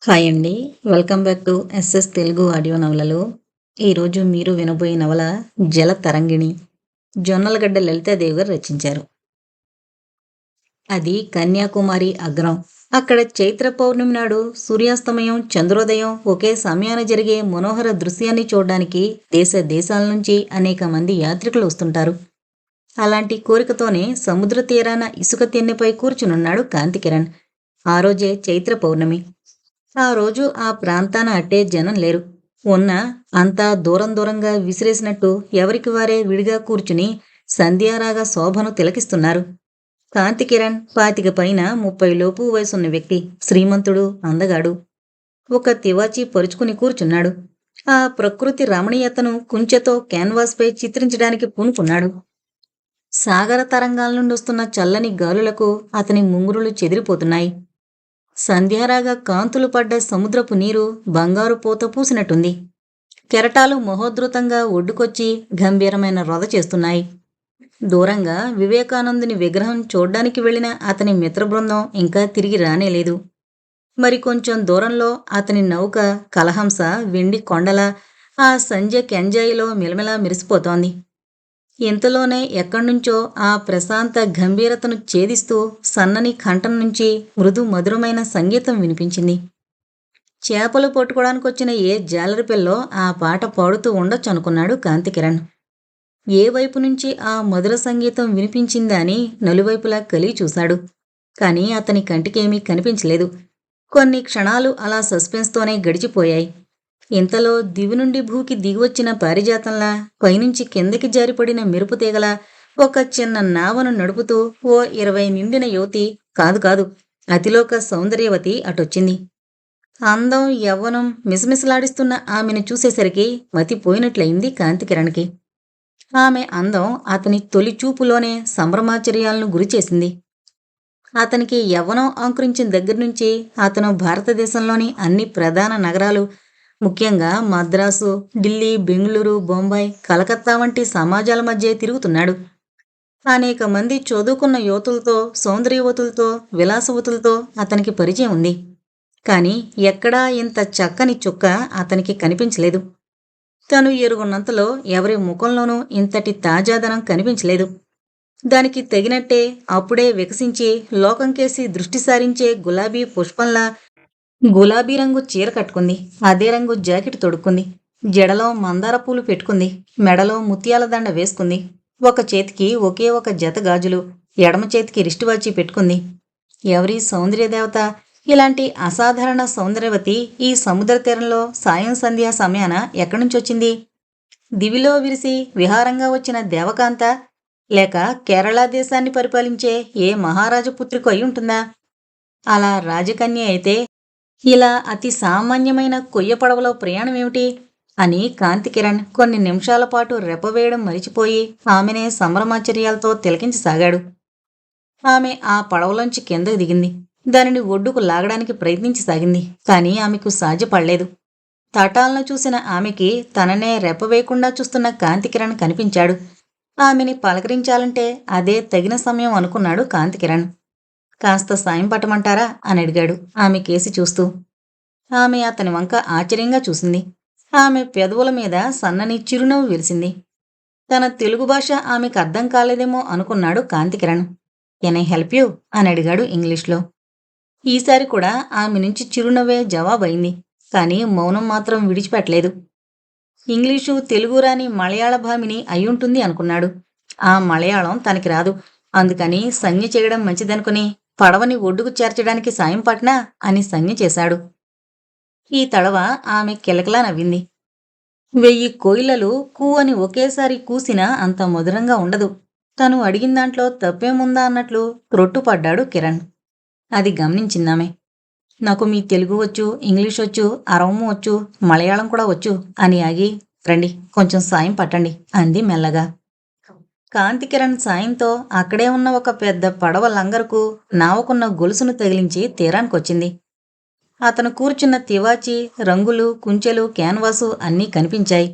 Hi అండి. Welcome back to SS Telugu audio నవలలు. ఈరోజు మీరు వినబోయే నవల 'జల తరంగిణి'. జొన్నలగడ్డ లలితాదేవి గారు రచించారు. అది కన్యాకుమారి అగ్రం. అక్కడ చైత్ర పౌర్ణమి నాడు సూర్యాస్తమయం, చంద్రోదయం ఒకే సమయాన జరిగే మనోహర దృశ్యాన్ని చూడడానికి దేశ దేశాల నుంచి అనేక మంది యాత్రికులు వస్తుంటారు. అలాంటి కోరికతోనే సముద్ర తీరాన ఇసుక తిన్నెపై కూర్చునున్నాడు కాంతికిరణ్. ఆ రోజే చైత్ర పౌర్ణమి. ఆ రోజు ఆ ప్రాంతాన అట్టే జనం లేరు. ఉన్నా అంతా దూరం దూరంగా విసిరేసినట్టు ఎవరికి వారే విడిగా కూర్చుని సంధ్యారాగ శోభను తిలకిస్తున్నారు. కాంతికిరణ్ 25 పైన 30 లోపు వయసున్న వ్యక్తి. శ్రీమంతుడు, అందగాడు. ఒక తివాచీ పరుచుకుని కూర్చున్నాడు. ఆ ప్రకృతి రమణీయతను కుంచెతో క్యాన్వాస్పై చిత్రించడానికి పూనుకున్నాడు. సాగర తరంగాల నుండి వస్తున్న చల్లని గాలులకు అతని ముంగురులు చెదిరిపోతున్నాయి. సంధ్యారాగా కాంతులు పడ్డ సముద్రపు నీరు బంగారు పూత పూసినట్టుంది. కెరటాలు మహోద్ధృతంగా ఒడ్డుకొచ్చి గంభీరమైన రొద చేస్తున్నాయి. దూరంగా వివేకానందుని విగ్రహం చూడ్డానికి వెళ్లిన అతని మిత్రబృందం ఇంకా తిరిగి రానేలేదు. మరికొంచెం దూరంలో అతని నౌక కలహంస వెండి కొండల ఆ సంధ్య కెంజాయిలో మిలమిలా మెరిసిపోతోంది. ఇంతలోనే ఎక్కడ్నుంచో ఆ ప్రశాంత గంభీరతను ఛేదిస్తూ సన్నని కంఠం నుంచి మృదు మధురమైన సంగీతం వినిపించింది. చేపలు పట్టుకోవడానికొచ్చిన ఏ జాలరిపిల్లో ఆ పాట పాడుతూ ఉండొచ్చు అనుకున్నాడు కాంతికిరణ్. ఏ వైపు నుంచి ఆ మధుర సంగీతం వినిపించిందా అని నలువైపులా కలిగి చూశాడు. కానీ అతని కంటికేమీ కనిపించలేదు. కొన్ని క్షణాలు అలా సస్పెన్స్తోనే గడిచిపోయాయి. ఇంతలో దివి నుండి భూకి దిగివచ్చిన పారిజాతంలా, పైనుంచి కిందకి జారిపడిన మెరుపు తీగల ఒక చిన్న నావను నడుపుతూ ఓ 20 నిండిన యువతి, కాదు అతిలోక సౌందర్యవతి అటొచ్చింది. అందం, యవ్వనం మిసమిసలాడిస్తున్న ఆమెను చూసేసరికి మతిపోయినట్లయింది కాంతికిరణ్కి. ఆమె అందం అతని తొలి చూపులోనే సంభ్రమాచర్యాలను గురిచేసింది. అతనికి యవ్వనం అంకురించిన దగ్గర్నుంచి అతను భారతదేశంలోని అన్ని ప్రధాన నగరాలు, ముఖ్యంగా మద్రాసు, ఢిల్లీ, బెంగుళూరు, బొంబాయి, కలకత్తా వంటి సమాజాల మధ్య తిరుగుతున్నాడు. అనేక మంది చదువుకున్న యువతులతో, సౌందర్యవతులతో, విలాసవతులతో అతనికి పరిచయం ఉంది. కానీ ఎక్కడా ఇంత చక్కని చుక్క అతనికి కనిపించలేదు. తను ఎరుగున్నంతలో ఎవరి ముఖంలోనూ ఇంతటి తాజాదనం కనిపించలేదు. దానికి తగినట్టే అప్పుడే వికసించి లోకంకేసి దృష్టి సారించే గులాబీ పుష్పంలా గులాబీ రంగు చీర కట్టుకుంది. అదే రంగు జాకెట్ తొడుక్కుంది. జడలో మందార పూలు పెట్టుకుంది. మెడలో ముత్యాల దండ వేసుకుంది. ఒక చేతికి ఒకే ఒక జత గాజులు, ఎడమ చేతికి రిస్టువాచి పెట్టుకుంది. ఎవరి సౌందర్యదేవత ఇలాంటి అసాధారణ సౌందర్యవతి ఈ సముద్ర తీరంలో సాయం సంధ్యా సమయాన ఎక్కడ్నుంచొచ్చింది? దివిలో విరిసి విహారంగా వచ్చిన దేవకాంత, లేక కేరళ దేశాన్ని పరిపాలించే ఏ మహారాజు పుత్రిక అయి ఉంటుందా? అలా రాజకన్య అయితే ఇలా అతి సామాన్యమైన కొయ్య పడవలో ప్రయాణమేమిటి అని కాంతికిరణ్ కొన్ని నిమిషాల పాటు రెప్పవేయడం మరిచిపోయి ఆమెనే సంభ్రమాచర్యాలతో తిలకించసాగాడు. ఆమె ఆ పడవలోంచి కిందకు దిగింది. దానిని ఒడ్డుకు లాగడానికి ప్రయత్నించసాగింది. కానీ ఆమెకు సాధ్యపడలేదు. తటాలను చూసిన ఆమెకి తననే రెప్పవేయకుండా చూస్తున్న కాంతికిరణ్ కనిపించాడు. ఆమెని పలకరించాలంటే అదే తగిన సమయం అనుకున్నాడు కాంతికిరణ్. కాస్త సాయం పట్టమంటారా అని అడిగాడు ఆమె కేసి చూస్తూ. ఆమె అతని వంక ఆశ్చర్యంగా చూసింది. ఆమె పెదవుల మీద సన్నని చిరునవ్వు విరిసింది. తన తెలుగు భాష ఆమెకు అర్థం కాలేదేమో అనుకున్నాడు కాంతికిరణ్. కెన్ ఐ హెల్ప్ యూ అని అడిగాడు ఇంగ్లీష్లో. ఈసారి కూడా ఆమె నుంచి చిరునవ్వే జవాబయింది. కానీ మౌనం మాత్రం విడిచిపెట్టలేదు. ఇంగ్లీషు తెలుగు రాని మలయాళ భామిని అయ్యుంటుంది అనుకున్నాడు. ఆ మలయాళం తనకి రాదు. అందుకని సంజ్ఞ చేయడం మంచిదనుకుని పడవని ఒడ్డుకు చేర్చడానికి సాయం పట్నా అని సంజ్ఞ చేశాడు. ఈ తడవ ఆమె కిలకిలా నవ్వింది. 1000 కోయిలలు కూ అని ఒకేసారి కూసినా అంత మధురంగా ఉండదు. తను అడిగిన దాంట్లో తప్పేముందా అన్నట్లు త్రొట్టుపడ్డాడు కిరణ్. అది గమనించిందామె. నాకు మీ తెలుగు వచ్చు, ఇంగ్లీష్ వచ్చు, అరవము వచ్చు, మలయాళం కూడా వచ్చు అని ఆగి, రండి కొంచెం సాయం పట్టండి అంది మెల్లగా. కాంతికిరణ్ సాయంతో అక్కడే ఉన్న ఒక పెద్ద పడవ లంగరుకు నావకున్న గొలుసును తగిలించి తీరానికొచ్చింది. అతను కూర్చున్న తివాచి, రంగులు, కుంచెలు, క్యాన్వాసు అన్నీ కనిపించాయి.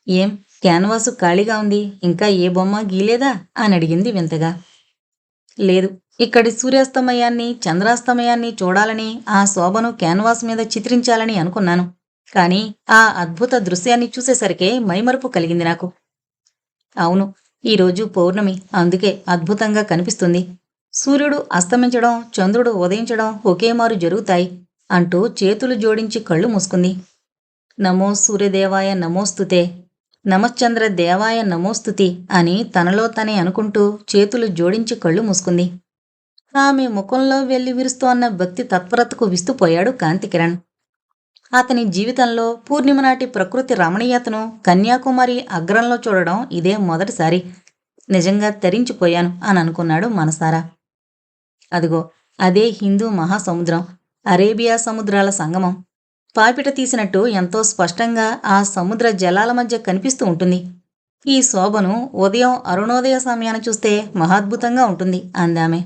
ఏం క్యాన్వాసు ఖాళీగా ఉంది, ఇంకా ఏ బొమ్మ గీలేదా అని అడిగింది వింతగా. లేదు, ఇక్కడి సూర్యాస్తమయాన్ని, చంద్రాస్తమయాన్ని చూడాలని, ఆ శోభను క్యాన్వాస్ మీద చిత్రించాలని అనుకున్నాను. కానీ ఆ అద్భుత దృశ్యాన్ని చూసేసరికే మైమరుపు కలిగింది నాకు. అవును, ఈరోజు పౌర్ణమి, అందుకే అద్భుతంగా కనిపిస్తుంది. సూర్యుడు అస్తమించడం, చంద్రుడు ఉదయించడం ఒకేమారు జరుగుతాయి అంటూ చేతులు జోడించి కళ్ళు మూసుకుంది. నమో సూర్యదేవాయ నమోస్తుతే, నమశ్చంద్ర దేవాయ నమోస్తుతి అని తనలో తనే అనుకుంటూ చేతులు జోడించి కళ్ళు మూసుకుంది. ఆమె ముఖంలో వెళ్లి విరుస్తోన్న భక్తి తత్పరతకు విస్తుపోయాడు కాంతికిరణ్. అతని జీవితంలో పూర్ణిమ నాటి ప్రకృతి రమణీయతను కన్యాకుమారి అగ్రంలో చూడడం ఇదే మొదటిసారి. నిజంగా తరించిపోయాను అని అనుకున్నాడు మనసారా. అదిగో, అదే హిందూ మహాసముద్రం, అరేబియా సముద్రాల సంగమం. పాపిట తీసినట్టు ఎంతో స్పష్టంగా ఆ సముద్ర జలాల మధ్య కనిపిస్తూ ఉంటుంది. ఈ శోభను ఉదయం అరుణోదయ సమయాన చూస్తే మహాద్భుతంగా ఉంటుంది అందామె.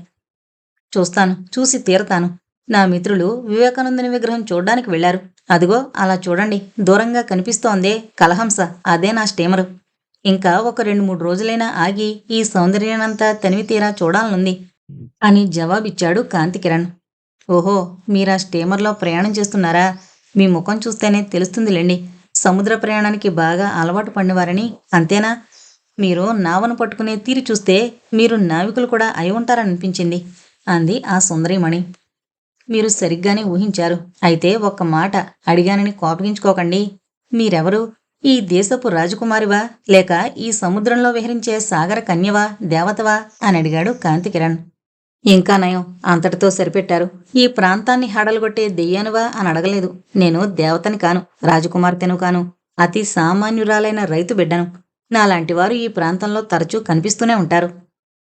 చూస్తాను, చూసి తీరతాను. నా మిత్రులు వివేకానందుని విగ్రహం చూడ్డానికి వెళ్లారు. అదిగో అలా చూడండి, దూరంగా కనిపిస్తోందే కలహంస, అదే నా స్టీమరు. ఇంకా ఒక 2-3 రోజులైనా ఆగి ఈ సౌందర్యానంతా తనివి తీరా చూడాలనుంది అని జవాబిచ్చాడు కాంతికిరణ్. ఓహో, మీరా స్టీమర్లో ప్రయాణం చేస్తున్నారా? మీ ముఖం చూస్తేనే తెలుస్తుందిలేండి. సముద్ర ప్రయాణానికి బాగా అలవాటు పడినవారని, అంతేనా? మీరు నావను పట్టుకునే తీరు చూస్తే మీరు నావికులు కూడా అయి ఉంటారనిపించింది అంది ఆ సుందరీమణి. మీరు సరిగ్గానే ఊహించారు. అయితే ఒక్క మాట అడిగానని కోపగించుకోకండి. మీరెవరు? ఈ దేశపు రాజకుమారివా, లేక ఈ సముద్రంలో విహరించే సాగర కన్యవా, దేవతవా అని అడిగాడు కాంతికిరణ్. ఇంకా నయం, అంతటితో సరిపెట్టారు. ఈ ప్రాంతాన్ని హడలుగొట్టే దెయ్యానువా అని అడగలేదు. నేను దేవతని కాను, రాజకుమార్తెను కాను, అతి సామాన్యురాలైన రైతు బిడ్డను. నాలాంటివారు ఈ ప్రాంతంలో తరచూ కనిపిస్తూనే ఉంటారు.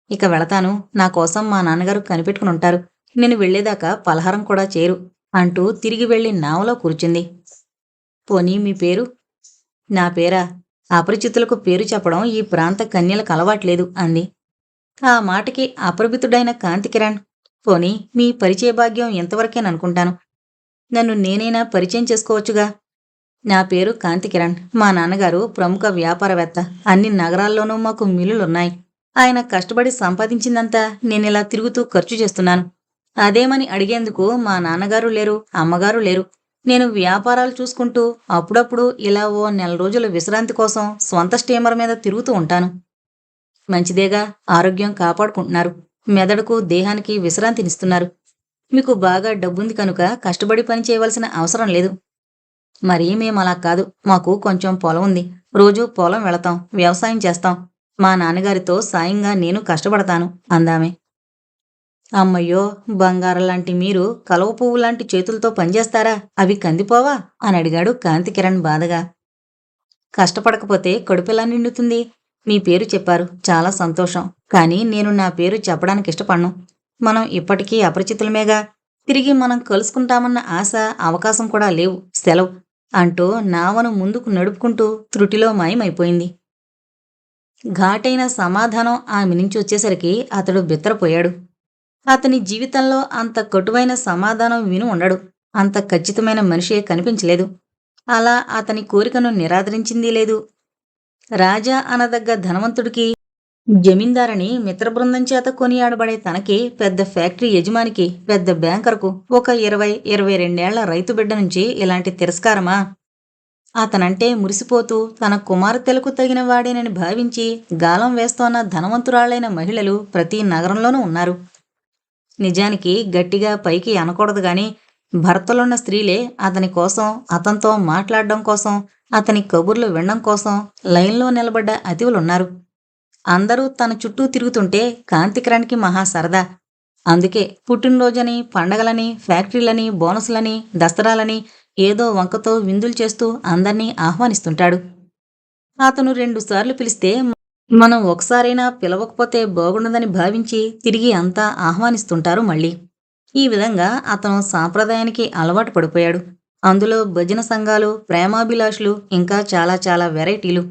ఇక వెళతాను. నా కోసం మా నాన్నగారు కనిపెట్టుకుని ఉంటారు. నేను వెళ్లేదాకా పలహారం కూడా చేయరు అంటూ తిరిగి వెళ్లి నావలో కూర్చుంది. పోనీ మీ పేరు? నా పేరా? అపరిచితులకు పేరు చెప్పడం ఈ ప్రాంత కన్యలకు అలవాట్లేదు అంది. ఆ మాటకి అప్రభితుడైన కాంతికిరణ్, పోనీ మీ పరిచయ భాగ్యం ఎంతవరకేననుకుంటాను. నన్ను నేనైనా పరిచయం చేసుకోవచ్చుగా. నా పేరు కాంతికిరణ్. మా నాన్నగారు ప్రముఖ వ్యాపారవేత్త. అన్ని నగరాల్లోనూ మాకు మిల్లులున్నాయి. ఆయన కష్టపడి సంపాదించిందంతా నేనిలా తిరుగుతూ ఖర్చు చేస్తున్నాను. అదేమని అడిగేందుకు మా నాన్నగారు లేరు, అమ్మగారు లేరు. నేను వ్యాపారాలు చూసుకుంటూ అప్పుడప్పుడు ఇలా ఓ 1 నెల రోజుల విశ్రాంతి కోసం స్వంత స్టీమర్ మీద తిరుగుతూ ఉంటాను. మంచిదేగా, ఆరోగ్యం కాపాడుకుంటున్నారు. మెదడుకు, దేహానికి విశ్రాంతినిస్తున్నారు. మీకు బాగా డబ్బుంది కనుక కష్టపడి పని చేయవలసిన అవసరం లేదు. మరి మేమలా కాదు. మాకు కొంచెం పొలం ఉంది. రోజూ పొలం వెళతాం, వ్యవసాయం చేస్తాం. మా నాన్నగారితో సాయంగా నేను కష్టపడతాను అందామె. అమ్మయ్యో, బంగారంలాంటి మీరు కలువ పువ్వు లాంటి చేతులతో పనిచేస్తారా? అవి కందిపోవా అని అడిగాడు కాంతికిరణ్ బాధగా. కష్టపడకపోతే కడుపెలా నిండుతుంది? మీ పేరు చెప్పారు, చాలా సంతోషం. కానీ నేను నా పేరు చెప్పడానికి ఇష్టపడను. మనం ఇప్పటికీ అపరిచితులమేగా. తిరిగి మనం కలుసుకుంటామన్న ఆశ, అవకాశం కూడా లేవు. సెలవు అంటూ నావను ముందుకు నడుపుకుంటూ త్రుటిలో మాయమైపోయింది. ఘాటైన సమాధానం ఆమె నుంచి వచ్చేసరికి అతడు బిత్తరపోయాడు. అతని జీవితంలో అంత కటువైన సమాధానం విని ఉండడు. అంత ఖచ్చితమైన మనిషే కనిపించలేదు. అలా అతని కోరికను నిరాదరించిందీ లేదు. రాజా అనదగ్గ ధనవంతుడికి, జమీందారని మిత్రబృందం చేత కొనియాడబడే తనకి, పెద్ద ఫ్యాక్టరీ యజమానికి, పెద్ద బ్యాంకర్కు ఒక 20-22 రైతు బిడ్డ నుంచి ఇలాంటి తిరస్కారమా? అతనంటే మురిసిపోతూ తన కుమార్తెలకు తగిన వాడేనని భావించి గాలం వేస్తోన్న ధనవంతురాళ్లైన మహిళలు ప్రతి నగరంలోనూ ఉన్నారు. నిజానికి గట్టిగా పైకి అనకూడదు గాని, భర్తలున్న స్త్రీలే అతని కోసం, అతనితో మాట్లాడడం కోసం, అతని కబుర్లు వినడం కోసం లైన్లో నిలబడ్డ అతివులున్నారు. అందరూ తన చుట్టూ తిరుగుతుంటే కాంతికిరణ్కి మహా సరదా. అందుకే పుట్టినరోజని, పండగలని, ఫ్యాక్టరీలని, బోనసులని, దసరాలని ఏదో వంకతో విందులు చేస్తూ అందర్నీ ఆహ్వానిస్తుంటాడు. అతను 2 సార్లు పిలిస్తే మనం ఒకసారైనా పిలవకపోతే బాగుండదని భావించి తిరిగి అంతా ఆహ్వానిస్తుంటారు మళ్ళీ. ఈ విధంగా అతను సాంప్రదాయానికి అలవాటు పడిపోయాడు. అందులో భజన సంఘాలు, ప్రేమాభిలాషులు, ఇంకా చాలా చాలా వెరైటీలు.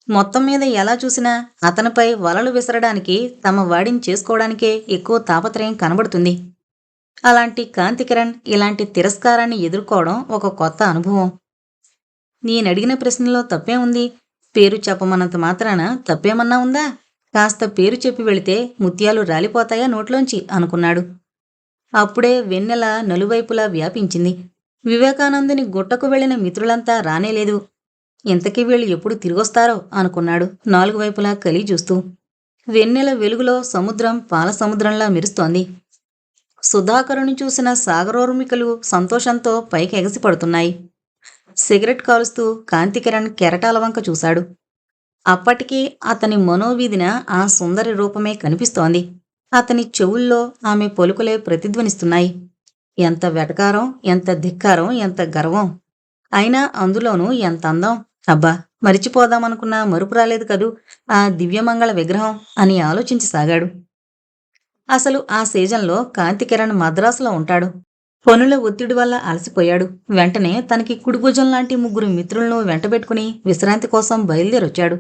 మొత్తం మీద ఎలా చూసినా అతనిపై వలలు విసరడానికి, తమ వాడిని చేసుకోవడానికే ఎక్కువ తాపత్రయం కనబడుతుంది. అలాంటి కాంతికిరణ్ ఇలాంటి తిరస్కారాన్ని ఎదుర్కోవడం ఒక కొత్త అనుభవం. నేనడిగిన ప్రశ్నలో తప్పే ఉంది? పేరు చెప్పమన్నంత మాత్రాన తప్పేమన్నా ఉందా? కాస్త పేరు చెప్పి వెళితే ముత్యాలు రాలిపోతాయా నోట్లోంచి అనుకున్నాడు. అప్పుడే వెన్నెల నలువైపులా వ్యాపించింది. వివేకానందుని గుట్టకు వెళ్లిన మిత్రులంతా రానేలేదు. ఇంతకీ వీళ్ళు ఎప్పుడు తిరిగొస్తారో అనుకున్నాడు నాలుగు వైపులా కలి చూస్తూ. వెన్నెల వెలుగులో సముద్రం పాల సముద్రంలా మెరుస్తోంది. సుధాకరుని చూసిన సాగరోర్మికలు సంతోషంతో పైకి ఎగసిపడుతున్నాయి. సిగరెట్ కాలుస్తూ కాంతికిరణ్ కెరటాల వంక చూశాడు. అప్పటికీ అతని మనోవీధిన ఆ సుందరి రూపమే కనిపిస్తోంది. అతని చెవుల్లో ఆమె పలుకులే ప్రతిధ్వనిస్తున్నాయి. ఎంత వెటకారం, ఎంత ధిక్కారం, ఎంత గర్వం! అయినా అందులోనూ ఎంత అందం! అబ్బా, మరిచిపోదామనుకున్నా మరుపు రాలేదు కదూ ఆ దివ్యమంగళ విగ్రహం అని ఆలోచించసాగాడు. అసలు ఆ సీజన్లో కాంతికిరణ్ మద్రాసులో ఉంటాడు. పనుల ఒత్తిడి వల్ల అలసిపోయాడు. వెంటనే తనకి కుడిభుజం లాంటి ముగ్గురు మిత్రులను వెంటబెట్టుకుని విశ్రాంతి కోసం బయలుదేరొచ్చాడు.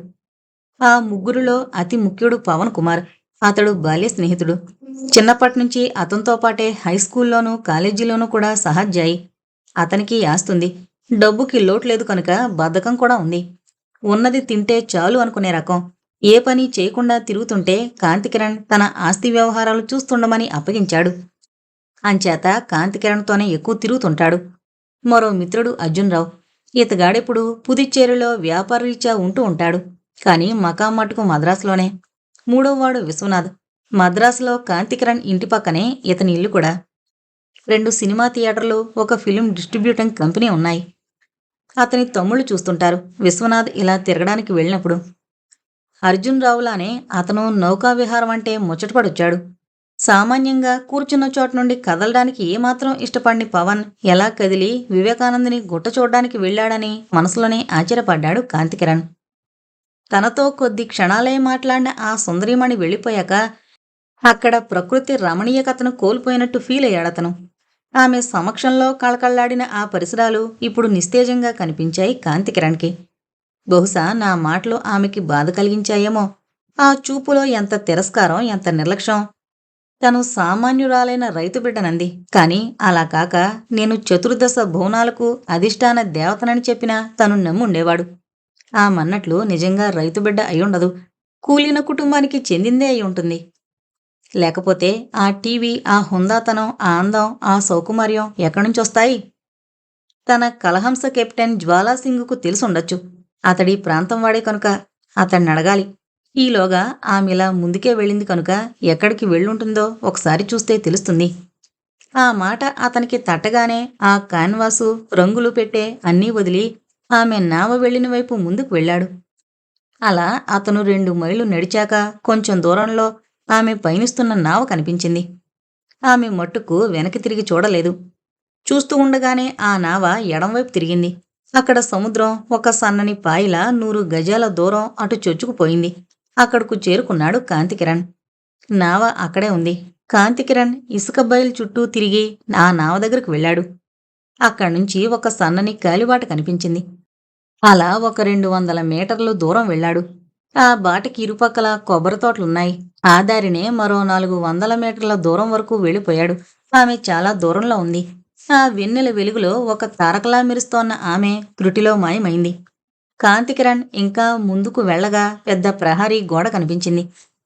ఆ ముగ్గురిలో అతి ముఖ్యుడు పవన్ కుమార్. అతడు బాల్య స్నేహితుడు. చిన్నప్పటినుంచి అతనితో పాటే హైస్కూల్లోనూ కాలేజీలోనూ కూడా సహాధ్యాయి. అతనికి ఆస్తుంది. డబ్బుకి లోటు లేదు కనుక బద్ధకం కూడా ఉంది. ఉన్నది తింటే చాలు అనుకునే రకం. ఏ పని చేయకుండా తిరుగుతుంటే కాంతికిరణ్ తన ఆస్తి వ్యవహారాలు చూస్తుండమని అప్పగించాడు. అంచేత కాంతికిరణ్తోనే ఎక్కువ తిరుగుతుంటాడు. మరో మిత్రుడు అర్జున్రావు. ఇతగాడెప్పుడు పుదుచ్చేరిలో వ్యాపారరీత్యా ఉంటూ ఉంటాడు. కాని మకాం మటుకు మద్రాసులోనే. మూడోవాడు విశ్వనాథ్. మద్రాసులో కాంతికిరణ్ ఇంటి పక్కనే ఇతని ఇల్లు కూడా. 2 సినిమా థియేటర్లు, ఒక ఫిలిం డిస్ట్రిబ్యూటింగ్ కంపెనీ ఉన్నాయి. అతని తమ్ముళ్ళు చూస్తుంటారు విశ్వనాథ్ ఇలా తిరగడానికి వెళ్ళినప్పుడు. అర్జున్ రావులానే అతను నౌకా విహారం అంటే ముచ్చటపడొచ్చాడు. సామాన్యంగా కూర్చున్న చోట నుండి కదలడానికి ఏమాత్రం ఇష్టపడిని పవన్ ఎలా కదిలి వివేకానందుని గుట్ట చూడ్డానికి వెళ్ళాడని మనసులోనే ఆశ్చర్యపడ్డాడు కాంతికిరణ్. తనతో కొద్ది క్షణాలే మాట్లాడిన ఆ సుందరీమణి వెళ్ళిపోయాక అక్కడ ప్రకృతి రమణీయకతను కోల్పోయినట్టు ఫీల్ అయ్యాడతను. ఆమె సమక్షంలో కళకళ్లాడిన ఆ పరిసరాలు ఇప్పుడు నిస్తేజంగా కనిపించాయి కాంతికిరణ్కి. బహుశా నా మాటలు ఆమెకి బాధ కలిగించాయేమో. ఆ చూపులో ఎంత తిరస్కారం, ఎంత నిర్లక్ష్యం! తను సామాన్యురాలైన రైతు బిడ్డనంది. కాని అలా కాక నేను చతుర్దశ భువనాలకు అధిష్టాన దేవతనని చెప్పినా తను నమ్ముండేవాడు. ఆమన్నట్లు నిజంగా రైతు బిడ్డ అయ్యుండదు. కూలిన కుటుంబానికి చెందిందే అయి ఉంటుంది. లేకపోతే ఆ టీవీ, ఆ హుందాతనం, ఆ అందం, ఆ సౌకుమార్యం ఎక్కడ్నుంచొస్తాయి? తన కలహంస కెప్టెన్ జ్వాలాసింగ్కు తెలుసుండొచ్చు. అతడి ప్రాంతం వాడే కనుక అతన్నడగాలి. ఈలోగా ఆమెలా ముందుకే వెళ్ళింది కనుక ఎక్కడికి వెళ్ళుంటుందో ఒకసారి చూస్తే తెలుస్తుంది. ఆ మాట అతనికి తట్టగానే ఆ కాన్వాసు, రంగులు పెట్టే అన్నీ వదిలి ఆమె నావ వెళ్ళిన వైపు ముందుకు వెళ్ళాడు. అలా అతను 2 మైళ్ళు నడిచాక కొంచెం దూరంలో ఆమె పయనిస్తున్న నావ కనిపించింది. ఆమె మట్టుకు వెనక్కి తిరిగి చూడలేదు. చూస్తూ ఉండగానే ఆ నావ ఎడంవైపు తిరిగింది. అక్కడ సముద్రం ఒక సన్నని పాయిలా 100 గజాల దూరం అటు చొచ్చుకుపోయింది. అక్కడకు చేరుకున్నాడు కాంతికిరణ్. నావ అక్కడే ఉంది. కాంతికిరణ్ ఇసుక బయలు చుట్టూ తిరిగి ఆ నావ దగ్గరకు వెళ్ళాడు. అక్కడ్నుంచి ఒక సన్నని కాలిబాట కనిపించింది. అలా ఒక 200 మీటర్లు దూరం వెళ్ళాడు. ఆ బాటకి ఇరుపక్కల కొబ్బరి తోటలున్నాయి. ఆ దారినే మరో 400 మీటర్ల దూరం వరకు వెళ్ళిపోయాడు. ఆమె చాలా దూరంలో ఉంది. ఆ వెన్నెల వెలుగులో ఒక తారకలా మెరుస్తోన్న ఆమె త్రుటిలో మాయమైంది. కాంతికిరణ్ ఇంకా ముందుకు వెళ్ళగా పెద్ద ప్రహరీ గోడ కనిపించింది.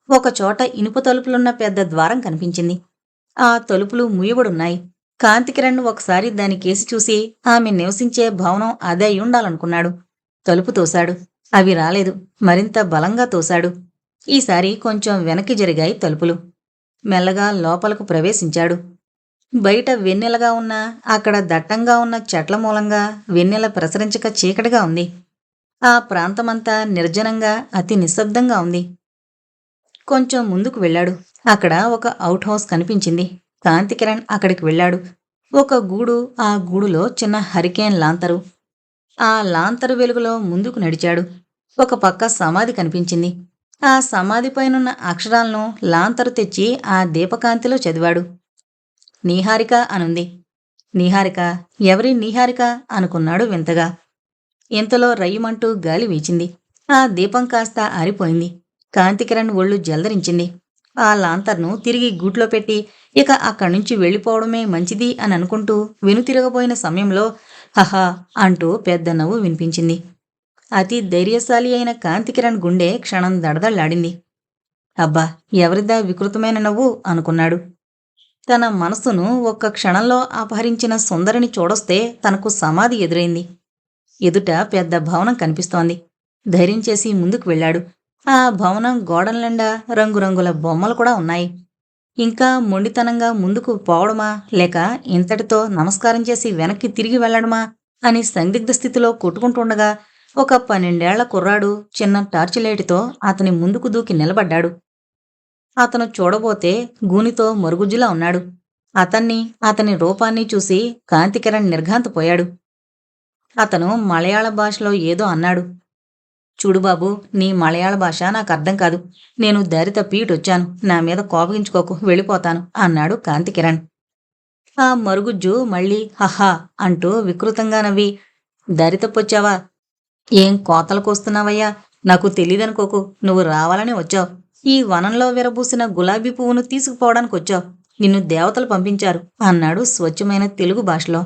ఒకచోట ఇనుప తలుపులున్న పెద్ద ద్వారం కనిపించింది. ఆ తలుపులు మూయబడున్నాయి. కాంతికిరణ్ ఒకసారి దాని కేసి చూసి ఆమె నివసించే భవనం అదే అయ్యుండాలనుకున్నాడు. తలుపు తోశాడు. అవి రాలేదు. మరింత బలంగా తోశాడు. ఈసారి కొంచెం వెనక్కి జరిగాయి తలుపులు. మెల్లగా లోపలకు ప్రవేశించాడు. బయట వెన్నెలగా ఉన్నా అక్కడ దట్టంగా ఉన్న చెట్ల మూలంగా వెన్నెల ప్రసరించక చీకటిగా ఉంది. ఆ ప్రాంతమంతా నిర్జనంగా అతి నిశ్శబ్దంగా ఉంది. కొంచెం ముందుకు వెళ్ళాడు. అక్కడ ఒక అవుట్ హౌస్ కనిపించింది. కాంతికిరణ్ అక్కడికి వెళ్ళాడు. ఒక గూడు, ఆ గూడులో చిన్న హరికేన్ లాంతరు. ఆ లాంతరు వెలుగులో ముందుకు నడిచాడు. ఒక పక్క సమాధి కనిపించింది. ఆ సమాధిపైనున్న అక్షరాలను లాంతరు తెచ్చి ఆ దీపకాంతిలో చదివాడు. నీహారిక అనుంది. నీహారిక? ఎవరి నీహారిక అనుకున్నాడు వింతగా. ఇంతలో రయ్యమంటూ గాలి వీచింది. ఆ దీపం కాస్త ఆరిపోయింది. కాంతికిరణ్ ఒళ్ళు జలదరించింది. ఆ లాంతర్ను తిరిగి గూట్లో పెట్టి ఇక అక్కడ్నుంచి వెళ్ళిపోవడమే మంచిది అని అనుకుంటూ వెనుతిరగబోయిన సమయంలో హహా అంటూ పెద్ద నవ్వు వినిపించింది. అతి ధైర్యశాలి అయిన కాంతికిరణ్ గుండె క్షణం దడదళ్లాడింది. అబ్బా, ఎవరిదా వికృతమైన నవ్వు అనుకున్నాడు. తన మనసును ఒక్క క్షణంలో అపహరించిన సుందరిని చూడొస్తే తనకు సమాధి ఎదురైంది. ఎదుట పెద్ద భవనం కనిపిస్తోంది. ధైర్యం చేసి ముందుకు వెళ్ళాడు. ఆ భవనం గోడల నిండా రంగురంగుల బొమ్మలు కూడా ఉన్నాయి. ఇంకా మొండితనంగా ముందుకు పోవడమా, లేక ఇంతటితో నమస్కారం చేసి వెనక్కి తిరిగి వెళ్ళడమా అని సందిగ్ధ స్థితిలో కొట్టుకుంటుండగా ఒక 12 ఏళ్ల కుర్రాడు చిన్న టార్చిలైటుతో అతని ముందుకు దూకి నిలబడ్డాడు. అతను చూడబోతే గూనితో మరుగుజ్జులా ఉన్నాడు. అతని రూపాన్ని చూసి కాంతికిరణ్ నిర్ఘాంతపోయాడు. అతను మలయాళ భాషలో ఏదో అన్నాడు. చూడు బాబూ, నీ మలయాళ భాష నాకర్థం కాదు. నేను దారి తప్పి ఇటొచ్చాను. నా మీద కోపగించుకోకు, వెళ్ళిపోతాను అన్నాడు కాంతికిరణ్. ఆ మరుగుజ్జు మళ్ళీ హహా అంటూ వికృతంగా నవ్వి, దారి తప్పొచ్చావా? ఏం కోతలకొస్తున్నావయ్యా? నాకు తెలీదనుకోకు. నువ్వు రావాలని వచ్చావు. ఈ వనంలో విరబూసిన గులాబీ పువ్వును తీసుకుపోవడానికొచ్చావు. నిన్ను దేవతలు పంపించారు అన్నాడు స్వచ్ఛమైన తెలుగు భాషలో.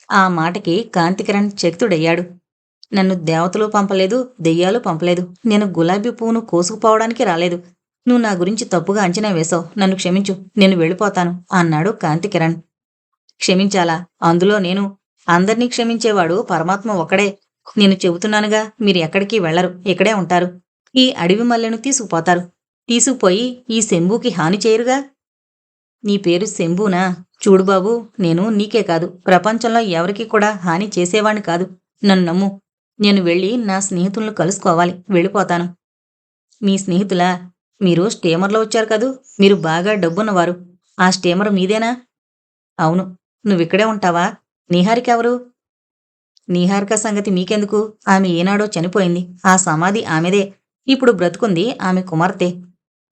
ఆ మాటకి కాంతికిరణ్ చకితుడయ్యాడు. నన్ను దేవతలు పంపలేదు, దెయ్యాలు పంపలేదు. నేను గులాబీ పువ్వును కోసుకుపోవడానికి రాలేదు. నువ్వు నా గురించి తప్పుగా అంచనా వేశావు. నన్ను క్షమించు, నేను వెళ్ళిపోతాను అన్నాడు కాంతికిరణ్. క్షమించాలా? అందులో నేను? అందర్నీ క్షమించేవాడు పరమాత్మ ఒక్కడే. నేను చెబుతున్నానుగా, మీరు ఎక్కడికి వెళ్లరు, ఇక్కడే ఉంటారు. ఈ అడవి మల్లెను తీసుకుపోతారు. తీసుకుపోయి ఈ శంభుకి హాని చేయరుగా. నీ పేరు శంభునా? చూడు బాబూ, నేను నీకే కాదు, ప్రపంచంలో ఎవరికీ కూడా హాని చేసేవాణ్ణి కాదు. నన్ను నమ్ము. నేను వెళ్ళి నా స్నేహితులను కలుసుకోవాలి. వెళ్ళిపోతాను. మీ స్నేహితులా? మీరు స్టీమర్లో వచ్చారు కదూ. మీరు బాగా డబ్బున్నవారు. ఆ స్టీమర్ మీదేనా? అవును. నువ్విక్కడే ఉంటావా? నీహారిక ఎవరు? నీహారిక సంగతి మీకెందుకు? ఆమె ఏనాడో చనిపోయింది. ఆ సమాధి ఆమెదే. ఇప్పుడు బ్రతుకుంది ఆమె కుమార్తె.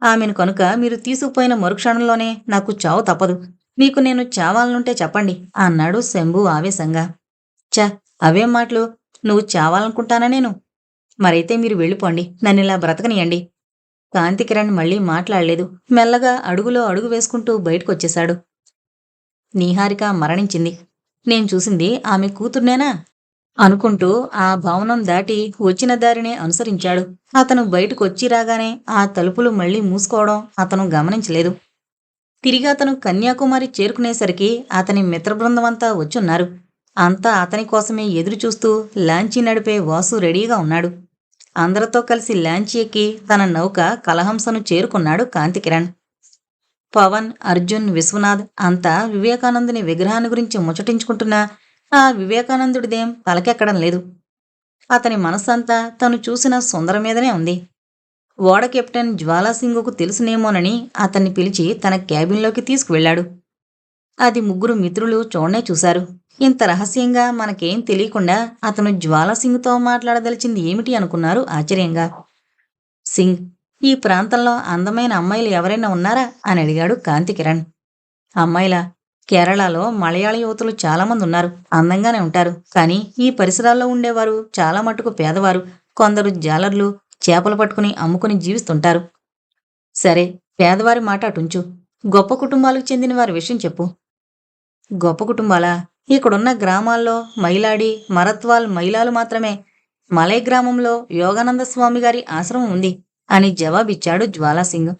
ఆమెను కనుక మీరు తీసుకుపోయిన మరుక్షణంలోనే నాకు చావు తప్పదు. మీకు నేను చావాలనుంటే చెప్పండి అన్నాడు శంభు ఆవేశంగా. ఛ, అవేం మాటలు? నువ్వు చావాలనుకుంటానా నేను? మరైతే మీరు వెళ్ళిపోండి. నన్నిలా బ్రతకనియండి. కాంతికిరణ్ మళ్ళీ మాట్లాడలేదు. మెల్లగా అడుగులో అడుగు వేసుకుంటూ బయటకొచ్చేశాడు. నీహారిక మరణించింది. నేను చూసింది ఆమె కూతుర్నేనా అనుకుంటూ ఆ భవనం దాటి వచ్చిన దారినే అనుసరించాడు. అతను బయటకొచ్చి రాగానే ఆ తలుపులు మళ్ళీ మూసుకోవడం అతను గమనించలేదు. తిరిగి అతను కన్యాకుమారి చేరుకునేసరికి అతని మిత్రబృందమంతా వచ్చున్నారు. అంతా అతని కోసమే ఎదురుచూస్తూ లాంచీ నడిపే వాసు రెడీగా ఉన్నాడు. అందరితో కలిసి లాంచీ ఎక్కి తన నౌక కలహంసను చేరుకున్నాడు కాంతికిరణ్. పవన్, అర్జున్, విశ్వనాథ్ అంతా వివేకానందుని విగ్రహాన్ని గురించి ముచ్చటించుకుంటున్నా ఆ వివేకానందుడిదేం తలకెక్కడం లేదు. అతని మనస్సంతా తను చూసిన సుందర మీదనే ఉంది. ఓడ కెప్టెన్ జ్వాలాసింగుకు తెలుసునేమోనని అతన్ని పిలిచి తన క్యాబిన్లోకి తీసుకువెళ్లాడు. అది ముగ్గురు మిత్రులు చూడనే చూశారు. ఇంత రహస్యంగా మనకేం తెలియకుండా అతను జ్వాలాసింగ్తో మాట్లాడదలిచింది ఏమిటి అనుకున్నారు ఆశ్చర్యంగా. సింగ్, ఈ ప్రాంతంలో అందమైన అమ్మాయిలు ఎవరైనా ఉన్నారా అని అడిగాడు కాంతికిరణ్. అమ్మాయిలా? కేరళలో మలయాళ యువతులు చాలామంది ఉన్నారు. అందంగానే ఉంటారు. కానీ ఈ పరిసరాల్లో ఉండేవారు చాలా మటుకు పేదవారు. కొందరు జాలర్లు చేపలు పట్టుకుని అమ్ముకుని జీవిస్తుంటారు. సరే, పేదవారి మాట అటుంచు. గొప్ప కుటుంబాలకు చెందిన వారి విషయం చెప్పు. గొప్ప కుటుంబాలా? ఇక్కడున్న గ్రామాల్లో మైలాడి, మరత్వాల్ మహిళలు మాత్రమే. మలై గ్రామంలో యోగానంద స్వామి గారి ఆశ్రమం ఉంది అని జవాబిచ్చాడు జ్వాలాసింగ్.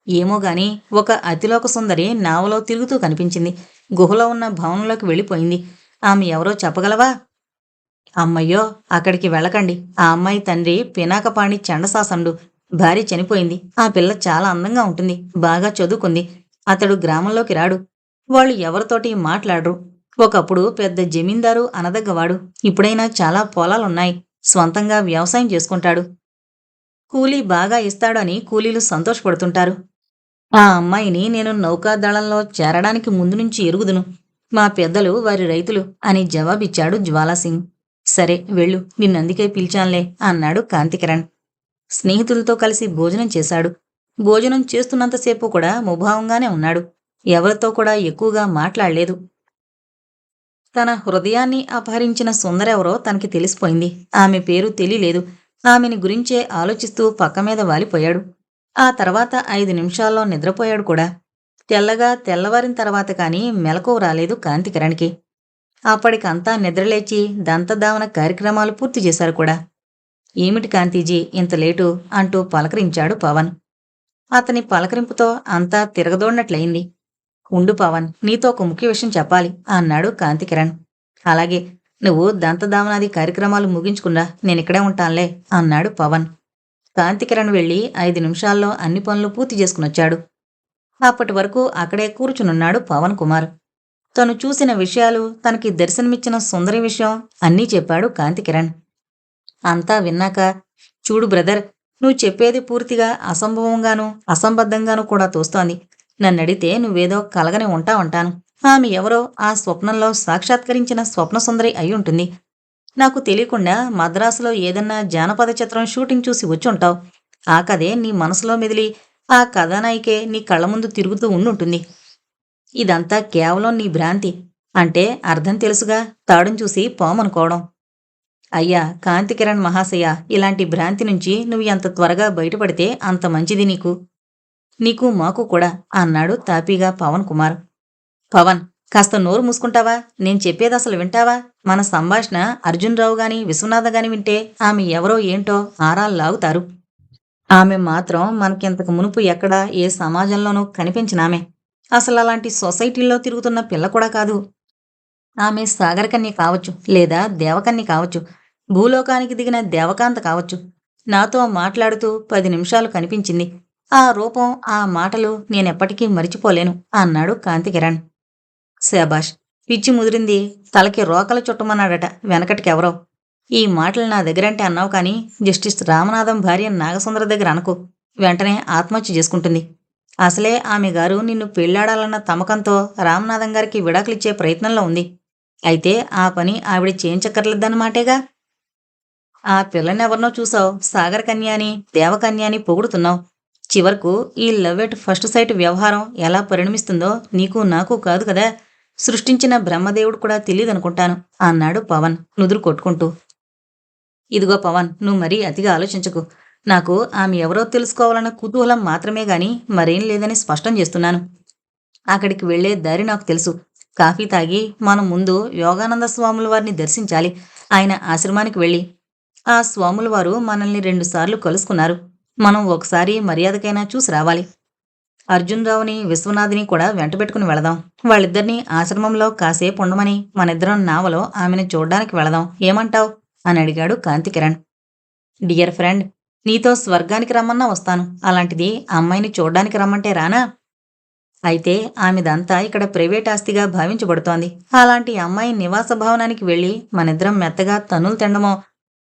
ఏమోగాని ఒక అతిలోక సుందరి నావలో తిరుగుతూ కనిపించింది. గుహలో ఉన్న భవనంలోకి వెళ్ళిపోయింది. ఆమె ఎవరో చెప్పగలవా? అమ్మయ్యో, అక్కడికి వెళ్ళకండి. ఆ అమ్మాయి తండ్రి పినాకపాణి చండశాసనుడు. భార్య చనిపోయింది. ఆ పిల్ల చాలా అందంగా ఉంటుంది. బాగా చదువుకుంది. అతడు గ్రామంలోకి రాడు. వాళ్ళు ఎవరితోటి మాట్లాడరు. ఒకప్పుడు పెద్ద జమీందారు అనదగ్గవాడు. ఇప్పుడైనా చాలా పొలాలున్నాయి. స్వంతంగా వ్యవసాయం చేసుకుంటాడు. కూలీ బాగా ఇస్తాడు అని కూలీలు సంతోషపడుతుంటారు. ఆ అమ్మాయిని నేను నౌకాదళంలో చేరడానికి ముందు నుంచి ఎరుగుదును. మా పెద్దలు వారి రైతులు అని జవాబిచ్చాడు జ్వాలాసింగ్. సరే వెళ్ళు, నిన్నందుకే పిలిచాన్లే అన్నాడు కాంతికిరణ్. స్నేహితులతో కలిసి భోజనం చేశాడు. భోజనం చేస్తున్నంతసేపు కూడా ముభావంగానే ఉన్నాడు. ఎవరితో కూడా ఎక్కువగా మాట్లాడలేదు. తన హృదయాన్ని అపహరించిన సుందరెవరో తనకి తెలిసిపోయింది. ఆమె పేరు తెలియలేదు. ఆమెని గురించే ఆలోచిస్తూ పక్క మీద వాలిపోయాడు. ఆ తర్వాత 5 నిమిషాల్లో నిద్రపోయాడు కూడా. తెల్లవారిన తర్వాత కానీ మెలకువ రాలేదు కాంతికిరణ్కి. అప్పటికంతా నిద్రలేచి దంతధావన కార్యక్రమాలు పూర్తి చేశారు కూడా. ఏమిటి కాంతీజీ ఇంత లేటు అంటూ పలకరించాడు పవన్. అతని పలకరింపుతో అంతా తిరగదోడినట్లయింది. ఉండు పవన్, నీతో ఒక ముఖ్య విషయం చెప్పాలి అన్నాడు కాంతికిరణ్. అలాగే, నువ్వు దంతధావనాది కార్యక్రమాలు ముగించుకున్నా నేనిక్కడే ఉంటానులే అన్నాడు పవన్. కాంతికిరణ్ వెళ్ళి 5 నిమిషాల్లో అన్ని పనులు పూర్తి చేసుకునొచ్చాడు. అప్పటి వరకు అక్కడే కూర్చునున్నాడు పవన్ కుమార్. తను చూసిన విషయాలు, తనకి దర్శనమిచ్చిన సుందరి విషయం అన్నీ చెప్పాడు కాంతికిరణ్. అంతా విన్నాక, చూడు బ్రదర్, నువ్వు చెప్పేది పూర్తిగా అసంభవంగానూ అసంబద్ధంగానూ కూడా తోస్తోంది. నన్నడిగితే నువ్వేదో కలగని ఉంటాను. ఆమె ఎవరో ఆ స్వప్నంలో సాక్షాత్కరించిన స్వప్నసుందరి అయ్యుంటుంది. నాకు తెలియకుండా మద్రాసులో ఏదన్నా జానపద చిత్రం షూటింగ్ చూసి వచ్చుంటావు. ఆ కథే నీ మనసులో మెదిలి ఆ కథానాయికే నీ కళ్ళ ముందు తిరుగుతూ ఉండుంటుంది. ఇదంతా కేవలం నీ భ్రాంతి. అంటే అర్థం తెలుసుగా, తాడును చూసి పామనుకోవడం. అయ్యా కాంతికిరణ్ మహాశయ, ఇలాంటి భ్రాంతి నుంచి నువ్వు ఎంత త్వరగా బయటపడితే అంత మంచిది నీకు. నీకు మాకు కూడా అన్నాడు తాపీగా పవన్ కుమార్. పవన్, కాస్త నోరు మూసుకుంటావా? నేను చెప్పేది అసలు వింటావా? మన సంభాషణ అర్జున్ రావు గాని విశ్వనాథ గాని వింటే ఆమె ఎవరో ఏంటో ఆరాలు లాగుతారు. ఆమె మాత్రం మనకింతకు మునుపు ఎక్కడా ఏ సమాజంలోనూ కనిపించినామె. అసలు అలాంటి సొసైటీల్లో తిరుగుతున్న పిల్ల కూడా కాదు. ఆమె సాగరకన్య కావచ్చు, లేదా దేవకన్య కావచ్చు, భూలోకానికి దిగిన దేవకాంత కావచ్చు. నాతో మాట్లాడుతూ 10 నిమిషాలు కనిపించింది. ఆ రూపం, ఆ మాటలు నేనెప్పటికీ మరిచిపోలేను అన్నాడు కాంతికిరణ్. శాబాష్, పిచ్చి ముదిరింది. తలకి రోకలు చుట్టమన్నాడట వెనకటికెవరో. ఈ మాటలు నా దగ్గరంటే అన్నావు కానీ జస్టిస్ రామనాథం భార్య నాగసుందర దగ్గర అనకు. వెంటనే ఆత్మహత్య చేసుకుంటుంది. అసలే ఆమె గారు నిన్ను పెళ్లాడాలన్న తమకంతో రామనాథం గారికి విడాకులిచ్చే ప్రయత్నంలో ఉంది. అయితే ఆ పని ఆవిడ చేయించక్కర్లేదన్నమాటేగా. ఆ పిల్లనెవరినో చూసావు, సాగర కన్య అని దేవకన్య అని పొగుడుతున్నావు. చివరకు ఈ లవ్ ఎట్ ఫస్ట్ సైట్ వ్యవహారం ఎలా పరిణమిస్తుందో నీకు నాకు కాదు కదా, సృష్టించిన బ్రహ్మదేవుడు కూడా తెలియదనుకుంటాను అన్నాడు పవన్ నుదురు కొట్టుకుంటూ. ఇదిగో పవన్, నువ్వు మరీ అతిగా ఆలోచించకు. నాకు ఆమె ఎవరో తెలుసుకోవాలన్న కుతూహలం మాత్రమే గాని మరేం లేదని స్పష్టం చేస్తున్నాను. అక్కడికి వెళ్లే దారి నాకు తెలుసు. కాఫీ తాగి మనం ముందు యోగానంద స్వాముల వారిని దర్శించాలి. ఆయన ఆశ్రమానికి వెళ్ళి. ఆ స్వాముల వారు మనల్ని 2 సార్లు కలుసుకున్నారు. మనం ఒకసారి మర్యాదకైనా చూసి రావాలి. అర్జున్ రావుని విశ్వనాథ్ని కూడా వెంటబెట్టుకుని వెళదాం. వాళ్ళిద్దరినీ ఆశ్రమంలో కాసేపు ఉండమని మనిద్దరం నావలో ఆమెను చూడ్డానికి వెళదాం. ఏమంటావ్ అని అడిగాడు కాంతికిరణ్. డియర్ ఫ్రెండ్, నీతో స్వర్గానికి రమ్మన్నా వస్తాను. అలాంటిది అమ్మాయిని చూడ్డానికి రమ్మంటే రానా? అయితే ఆమెదంతా ఇక్కడ ప్రైవేట్ ఆస్తిగా భావించబడుతోంది. అలాంటి అమ్మాయి నివాస భవనానికి వెళ్ళి మనిద్దరం మెత్తగా తన్నులు తినడమో,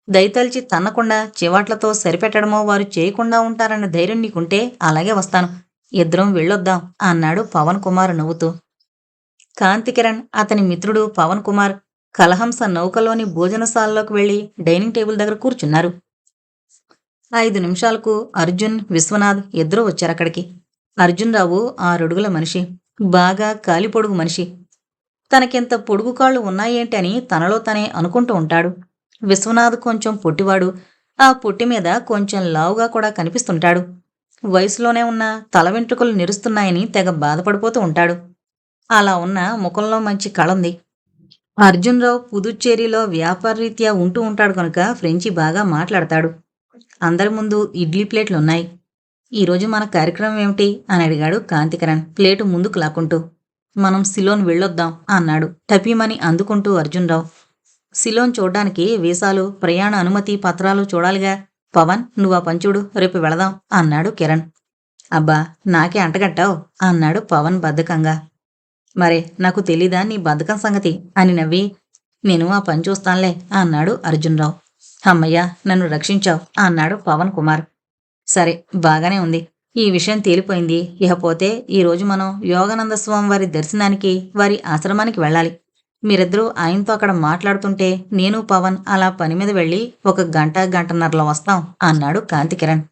దయతలిచి తన్నకుండా చివాట్లతో సరిపెట్టడమో వారు చేయకుండా ఉంటారన్న ధైర్యం నీకుంటే అలాగే వస్తాను. ఇద్దరం వెళ్ళొద్దాం అన్నాడు పవన్ కుమార్ నవ్వుతూ. కాంతికిరణ్, అతని మిత్రుడు పవన్ కుమార్ కలహంస నౌకలోని భోజనశాలలోకి వెళ్లి డైనింగ్ టేబుల్ దగ్గర కూర్చున్నారు. 5 నిమిషాలకు అర్జున్, విశ్వనాథ్ ఇద్దరూ వచ్చారక్కడికి. అర్జున్ రావు 6 అడుగుల మనిషి, బాగా కాలిపొడుగు మనిషి. తనకింత పొడుగు కాళ్ళు ఉన్నాయేంటి అని తనలో తనే అనుకుంటూ ఉంటాడు. విశ్వనాథ్ కొంచెం పొట్టివాడు. ఆ పొట్టి మీద కొంచెం లావుగా కూడా కనిపిస్తుంటాడు. వయసులోనే ఉన్న తల వెంట్రుకలు నిరుస్తున్నాయని తెగ బాధపడిపోతూ ఉంటాడు. అలా ఉన్న ముఖంలో మంచి కళంది. అర్జున్ రావు పుదుచ్చేరిలో వ్యాపారరీత్యా ఉంటూ ఉంటాడు కనుక ఫ్రెంచి బాగా మాట్లాడతాడు. అందరి ముందు ఇడ్లీ ప్లేట్లున్నాయి. ఈరోజు మన కార్యక్రమం ఏమిటి అని అడిగాడు కాంతికిరణ్ ప్లేటు ముందుకు లాక్కుంటూ. మనం సిలోన్ వెళ్ళొద్దాం అన్నాడు టపీమని అందుకుంటూ అర్జున్ రావు. సిలోన్ చూడ్డానికి వీసాలు, ప్రయాణ అనుమతి పత్రాలు చూడాలిగా. పవన్, నువ్వా పంచుడు, రేపు వెళదాం అన్నాడు కిరణ్. అబ్బా, నాకే అంటగట్టావు అన్నాడు పవన్ బద్ధకంగా. మరే, నాకు తెలీదా నీ బద్ధకం సంగతి అని నవ్వి, నేను ఆ పని చూస్తానులే అన్నాడు అర్జున్ రావు. అమ్మయ్యా, నన్ను రక్షించావు అన్నాడు పవన్ కుమార్. సరే, బాగానే ఉంది. ఈ విషయం తేలిపోయింది. ఇకపోతే ఈరోజు మనం యోగానంద స్వామి వారి దర్శనానికి, వారి ఆశ్రమానికి వెళ్ళాలి. మీరిద్దరూ ఆయనతో అక్కడ మాట్లాడుతుంటే నేను పవన్ అలా పని మీద వెళ్ళి 1 గంట, గంటన్నరలో వస్తాం అన్నాడు కాంతికిరణ్.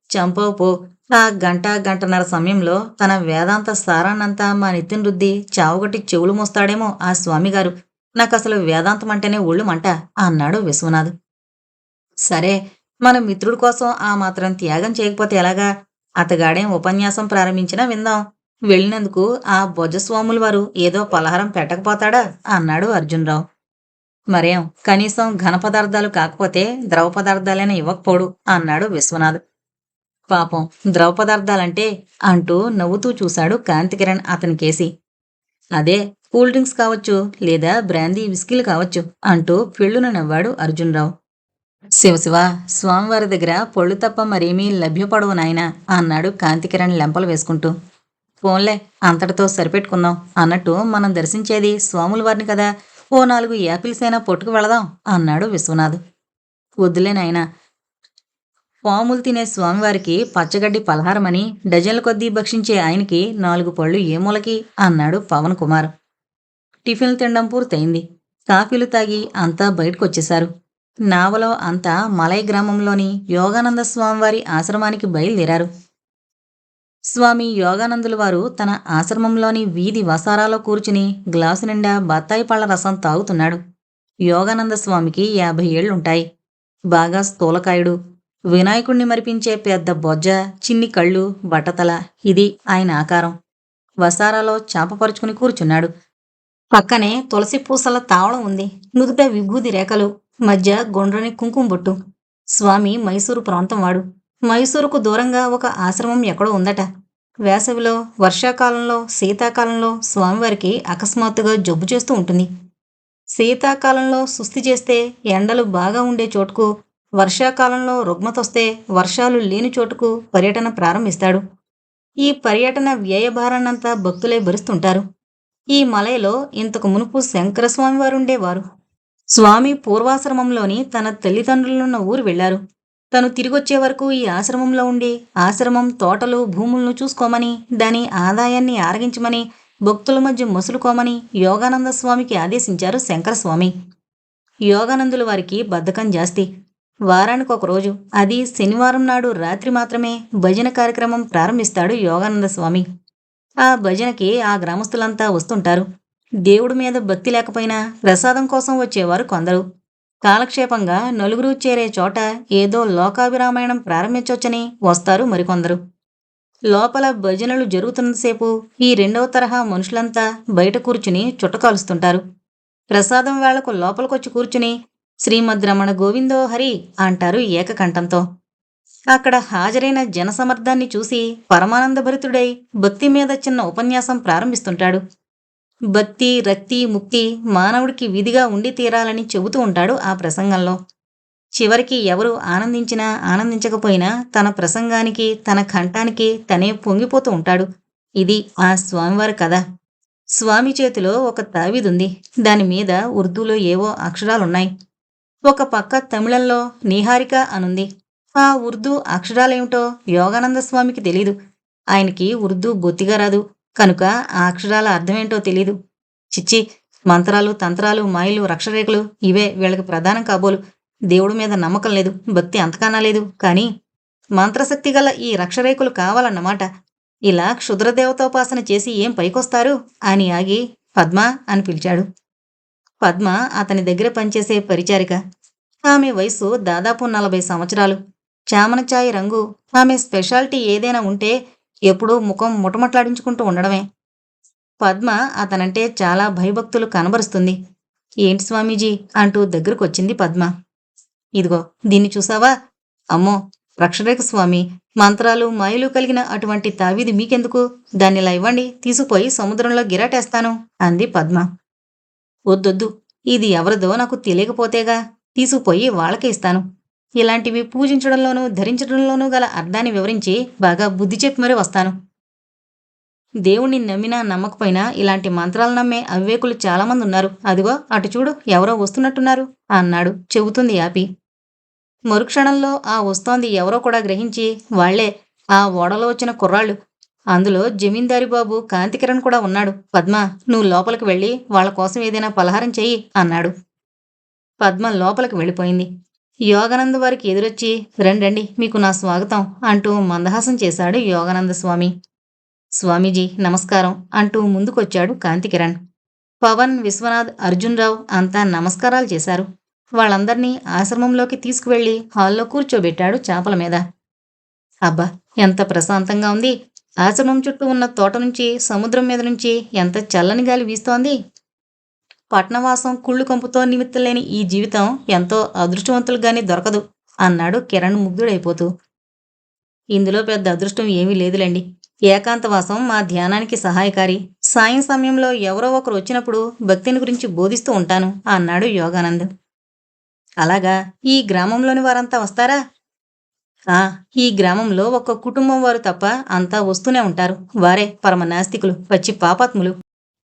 చంపవు పో. ఆ గంట, గంటన్నర సమయంలో తన వేదాంత సారాన్నంతా మా నెత్తిన రుద్ది చావుగట్టి చెవులు మోస్తాడేమో ఆ స్వామిగారు. నాకసలు వేదాంతం అంటేనే ఒళ్ళు మంట అన్నాడు విశ్వనాథ్. సరే, మన మిత్రుడి కోసం ఆ మాత్రం త్యాగం చేయకపోతే ఎలాగా? అతగాడేం ఉపన్యాసం ప్రారంభించినా విందాం. వెళ్ళినందుకు ఆ భుజస్వాముల వారు ఏదో పలహారం పెట్టకపోతాడా అన్నాడు అర్జున్ రావు. మరేం, కనీసం ఘన పదార్థాలు కాకపోతే ద్రవ పదార్థాలైనా ఇవ్వకపోడు అన్నాడు విశ్వనాథ్. పాపం ద్రవపదార్థాలంటే అంటూ నవ్వుతూ చూశాడు కాంతికిరణ్ అతనికేసి. అదే కూల్ డ్రింక్స్ కావచ్చు, లేదా బ్రాందీ విస్కీలు కావచ్చు అంటూ ఫిళ్ళున నవ్వాడు అర్జున్రావు. శివశివ, స్వామివారి దగ్గర పొళ్ళు తప్ప మరేమీ లభ్యపడవు నాయనా అన్నాడు కాంతికిరణ్ లెంపలు వేసుకుంటూ. పోన్లే, అంతటితో సరిపెట్టుకుందాం అన్నట్టు మనం దర్శించేది స్వాముల వారిని కదా, ఓ 4 యాపిల్స్ అయినా పట్టుకు వెళదాం అన్నాడు విశ్వనాథ్. వద్దులే నాయనా, పాములు తినే స్వామివారికి పచ్చగడ్డి పలహారమని డజన్ల కొద్దీ భక్షించే ఆయనకి 4 పళ్ళు ఏ మూలకి అన్నాడు పవన్ కుమార్. టిఫిన్లు తినడం పూర్తయింది. కాఫీలు తాగి అంతా బయటకొచ్చేశారు. నావలో అంతా మలై గ్రామంలోని యోగానంద స్వామివారి ఆశ్రమానికి బయలుదేరారు. స్వామి యోగానందుల వారు తన ఆశ్రమంలోని వీధి వసారాలో కూర్చుని గ్లాసు నిండా బత్తాయి పళ్ళ రసం తాగుతున్నాడు. యోగానంద స్వామికి 50 ఏళ్లుంటాయి. బాగా స్థూలకాయుడు. వినాయకుణ్ణి మరిపించే పెద్ద బొజ్జ, చిన్ని కళ్ళు, బట్టతల, ఇది ఆయన ఆకారం. వసారాలో చాపపరుచుకుని కూర్చున్నాడు. పక్కనే తులసి పూసల తావళం ఉంది. నుదుట విభూది రేఖలు, మధ్య గుండ్రని కుంకుమ బొట్టు. స్వామి మైసూరు ప్రాంతం వాడు. మైసూరుకు దూరంగా ఒక ఆశ్రమం ఎక్కడో ఉందట. వేసవిలో, వర్షాకాలంలో, శీతాకాలంలో స్వామివారికి అకస్మాత్తుగా జబ్బు చేస్తూ ఉంటుంది. శీతాకాలంలో సుస్థి చేస్తే ఎండలు బాగా ఉండే చోటుకు, వర్షాకాలంలో రుగ్మతొస్తే వర్షాలు లేని చోటుకు పర్యటన ప్రారంభిస్తాడు. ఈ పర్యటన వ్యయభారాన్నంతా భక్తులే భరిస్తుంటారు. ఈ మలయలో ఇంతకు మునుపు శంకరస్వామివారుండేవారు. స్వామి పూర్వాశ్రమంలోని తన తల్లిదండ్రులున్న ఊరు వెళ్లారు. తను తిరిగొచ్చే వరకు ఈ ఆశ్రమంలో ఉండి ఆశ్రమం, తోటలు, భూములను చూసుకోమని, దాని ఆదాయాన్ని ఆరగించమని, భక్తుల మధ్య మసులుకోమని యోగానంద స్వామికి ఆదేశించారు శంకరస్వామి. యోగానందుల వారికి బద్ధకం జాస్తి. వారానికి ఒక రోజు, అది శనివారం నాడు రాత్రి మాత్రమే భజన కార్యక్రమం ప్రారంభిస్తాడు యోగానంద స్వామి. ఆ భజనకి ఆ గ్రామస్తులంతా వస్తుంటారు. దేవుడి మీద భక్తి లేకపోయినా ప్రసాదం కోసం వచ్చేవారు కొందరు. కాలక్షేపంగా నలుగురు చేరే చోట ఏదో లోకాభిరామాయణం ప్రారంభించొచ్చని వస్తారు మరికొందరు. లోపల భజనలు జరుగుతున్నంతసేపు ఈ 2వ తరహా మనుషులంతా బయట కూర్చుని చుట్టకాలుస్తుంటారు. ప్రసాదం వేళకు లోపలికొచ్చి కూర్చుని శ్రీమద్ రమణ గోవిందో హరి అంటారు ఏకకంఠంతో. అక్కడ హాజరైన జనసమర్థాన్ని చూసి పరమానందభరితుడై భక్తి మీద చిన్న ఉపన్యాసం ప్రారంభిస్తుంటాడు. భక్తి, రక్తి, ముక్తి మానవుడికి విధిగా ఉండి తీరాలని చెబుతూ ఉంటాడు ఆ ప్రసంగంలో. చివరికి ఎవరు ఆనందించినా ఆనందించకపోయినా తన ప్రసంగానికి, తన కంఠానికి తనే పొంగిపోతూ ఉంటాడు. ఇది ఆ స్వామివారి కథ. స్వామి చేతిలో ఒక తావీదుంది. దానిమీద ఉర్దూలో ఏవో అక్షరాలున్నాయి. ఒక పక్క తమిళంలో నీహారిక అనుంది. ఆ ఉర్దూ అక్షరాలేమిటో యోగానంద స్వామికి తెలీదు. ఆయనకి ఉర్దూ బొత్తిగా రాదు కనుక ఆ అక్షరాల అర్థమేంటో తెలీదు. చిచ్చి, మంత్రాలు, తంత్రాలు, మాయలు, రక్షరేఖలు ఇవే వీళ్ళకి ప్రధానం కాబోలు. దేవుడి మీద నమ్మకం లేదు, భక్తి అంతకన్నా లేదు. కానీ మంత్రశక్తి గల ఈ రక్షరేఖలు కావాలన్నమాట. ఇలా క్షుద్రదేవతోపాసన చేసి ఏం పైకొస్తారు అని ఆగి పద్మ అని పిలిచాడు. పద్మ అతని దగ్గర పనిచేసే పరిచారిక. ఆమె వయసు దాదాపు 40 సంవత్సరాలు. చామనచాయి రంగు. ఆమె స్పెషాలిటీ ఏదైనా ఉంటే ఎప్పుడూ ముఖం ముటమట్లాడించుకుంటూ ఉండడమే. పద్మ అతనంటే చాలా భయభక్తులు కనబరుస్తుంది. ఏంటి స్వామీజీ అంటూ దగ్గరకొచ్చింది పద్మ. ఇదిగో దీన్ని చూసావా? అమ్మో, రక్షరేఖ స్వామి. మంత్రాలు, మాయలు కలిగిన అటువంటి తావీది మీకెందుకు? దాన్నిలా ఇవ్వండి, తీసుకుపోయి సముద్రంలో గిరాటేస్తాను అంది పద్మ. వద్దొద్దు, ఇది ఎవరిదో నాకు తెలియకపోతేగా. తీసుకుపోయి వాళ్ళకే ఇస్తాను. ఇలాంటివి పూజించడంలోనూ ధరించడంలోనూ గల అర్థాన్ని వివరించి బాగా బుద్ధి చెప్పి మరీ వస్తాను. దేవుణ్ణి నమ్మినా నమ్మకపోయినా ఇలాంటి మంత్రాలు నమ్మే అవివేకులు చాలామంది ఉన్నారు. అదిగో అటు చూడు, ఎవరో వస్తున్నట్టున్నారు అన్నాడు చెబుతుంది ఆపి. మరుక్షణంలో ఆ వస్తోంది ఎవరో కూడా గ్రహించి వాళ్లే ఆ ఓడలో వచ్చిన కుర్రాళ్ళు. అందులో జమీందారి బాబు కాంతికిరణ్ కూడా ఉన్నాడు. పద్మ, నువ్వు లోపలికి వెళ్ళి వాళ్ళ కోసం ఏదైనా పలహారం చెయ్యి అన్నాడు. పద్మ లోపలికి వెళ్ళిపోయింది. యోగానంద వారికి ఎదురొచ్చి రండి, మీకు నా స్వాగతం అంటూ మందహాసం చేశాడు యోగానంద స్వామి. స్వామీజీ నమస్కారం అంటూ ముందుకొచ్చాడు కాంతికిరణ్. పవన్, విశ్వనాథ్, అర్జున్రావు అంతా నమస్కారాలు చేశారు. వాళ్ళందర్నీ ఆశ్రమంలోకి తీసుకువెళ్లి హాల్లో కూర్చోబెట్టాడు చాపల మీద. అబ్బా, ఎంత ప్రశాంతంగా ఉంది. ఆశ్రమం చుట్టూ ఉన్న తోట నుంచి, సముద్రం మీద నుంచి ఎంత చల్లని గాలి వీస్తోంది. పట్నవాసం, కుళ్ళు కంపుతో నిమిత్తలేని ఈ జీవితం ఎంతో అదృష్టవంతులుగానే దొరకదు అన్నాడు కిరణ్ ముగ్ధుడైపోతూ. ఇందులో పెద్ద అదృష్టం ఏమీ లేదులేండి. ఏకాంతవాసం మా ధ్యానానికి సహాయకారి. సాయం సమయంలో ఎవరో ఒకరు వచ్చినప్పుడు భక్తిని గురించి బోధిస్తూ ఉంటాను అన్నాడు యోగానంద్. అలాగా? ఈ గ్రామంలోని వారంతా వస్తారా? ఆ! ఈ గ్రామంలో ఒక్క కుటుంబం వారు తప్ప అంతా వస్తూనే ఉంటారు. వారే పరమ నాస్తికులు, పచ్చి పాపాత్ములు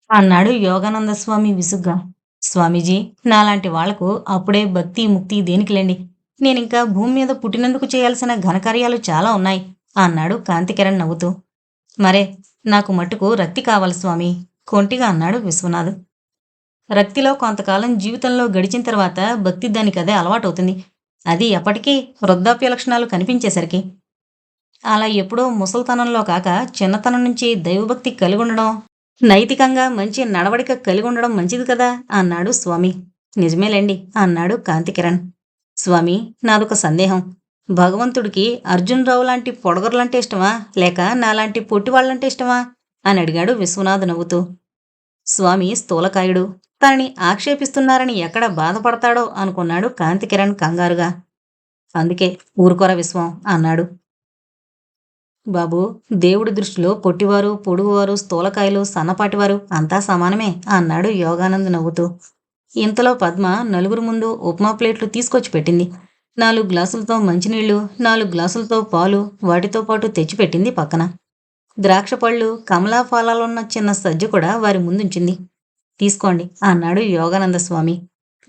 అన్నాడు యోగానంద స్వామి విసుగ్గా. స్వామీజీ, నాలాంటి వాళ్లకు అప్పుడే భక్తి, ముక్తి దేనికిలెండి. నేనింకా భూమి మీద పుట్టినందుకు చేయాల్సిన ఘనకార్యాలు చాలా ఉన్నాయి అన్నాడు కాంతికిరణ్ నవ్వుతూ. మరే, నాకు మట్టుకు రక్తి కావాలి స్వామి కొంటిగా అన్నాడు విశ్వనాథ్. రక్తిలో కొంతకాలం జీవితంలో గడిచిన తర్వాత భక్తి దానికదే అలవాటవుతుంది. అది ఎప్పటికీ వృద్ధాప్య లక్షణాలు కనిపించేసరికి. అలా ఎప్పుడో ముసల్తనంలో కాక చిన్నతనం నుంచి దైవభక్తి కలిగుండడం, నైతికంగా మంచి నడవడిక కలిగుండడం మంచిది కదా అన్నాడు స్వామి. నిజమేలేండి అన్నాడు కాంతికిరణ్. స్వామి, నాదొక సందేహం. భగవంతుడికి అర్జున్ రావు లాంటి పొడగొరలంటే ఇష్టమా, లేక నాలాంటి పొట్టివాళ్లంటే ఇష్టమా అని అడిగాడు విశ్వనాథ్ నవ్వుతూ. స్వామి స్థూలకాయుడు. తనని ఆక్షేపిస్తున్నారని ఎక్కడ బాధపడతాడో అనుకున్నాడు కాంతికిరణ్ కంగారుగా. అందుకే ఊరుకోర విశ్వం అన్నాడు. బాబూ, దేవుడి దృష్టిలో పొట్టివారు, పొడుగువారు, స్థూలకాయలు, సన్నపాటివారు అంతా సమానమే అన్నాడు యోగానంద్ నవ్వుతూ. ఇంతలో పద్మ నలుగురు ముందు ఉప్మా ప్లేట్లు తీసుకొచ్చి పెట్టింది. 4 గ్లాసులతో మంచినీళ్లు, 4 గ్లాసులతో పాలు వాటితో పాటు తెచ్చిపెట్టింది పక్కన. ద్రాక్ష పళ్ళు, కమలా ఫలాలున్న చిన్న సజ్జ కూడా వారి ముందుంచింది. తీసుకోండి అన్నాడు యోగానంద స్వామి.